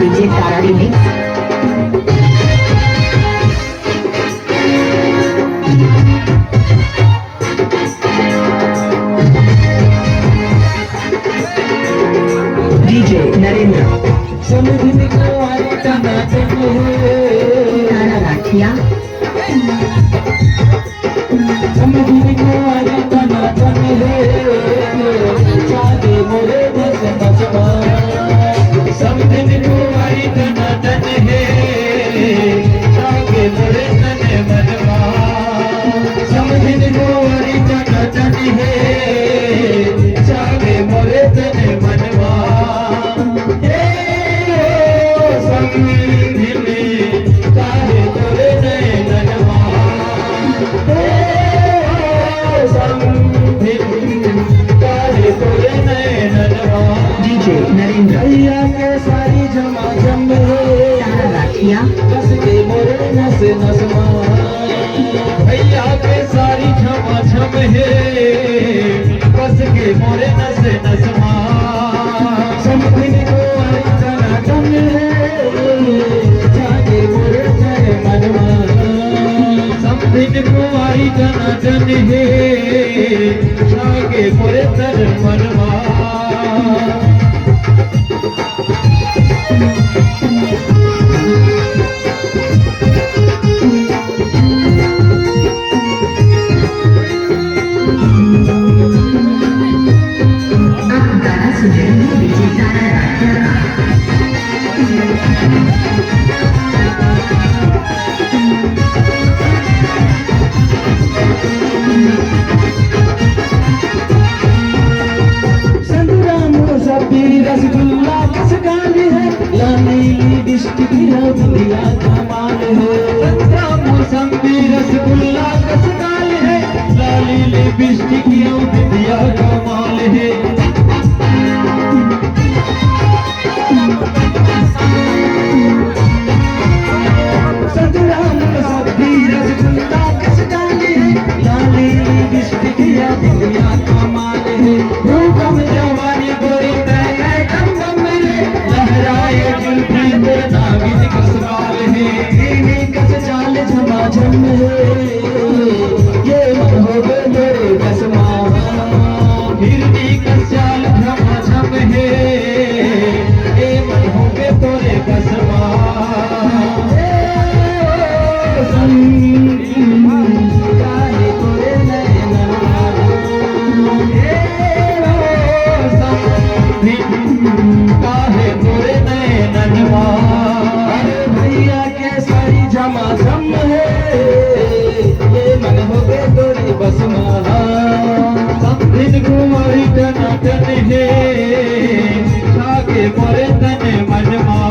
DJ तारा remix. DJ Narendra तारा Rathia DJ Narendra भैया के सारी झमाझम तारा राठिया कस के मोरे नस नसमा भैया के सारी झमाझम है कस के मोरे नस नसमा समथिन को आई टनाटन है जागे मोरे जय मनवा समथिन को आई टनाटन है जागे मोरे तन मनवा आप गाना सुन रहे हैं डीजे तारा राठिया का। संतराम सब्जी रसगुल्ला कस गाली है लाली डिस्ट्रिक्ट दिया कमाल है संतराम सब्जी रसगुल्ला कस गाली है लाली डिस्ट्रिक्ट दिया कमाल है संतराम सब्जी रसगुल्ला कस गाली है लाली डिस्ट्रिक्ट दिया कमाल है रूपम जवानी गोरी तैने कम कम मेरे लहराए जुल्फी तेरे नागिन कसवाल है इन्हीं कस चाल झमाझम है ये मन हो गए मेरे कसमा हिरनी कस चाल झमाझम है ये मन हो गए तोरे कसमा काहे तोरे नैना काहे तोरे नैनवा अरे भैया के सारी झमाझम है ये मन हो गए तोरी बसमा सब दिन कुमारी टनाटन है जाके मोरे तन मनवा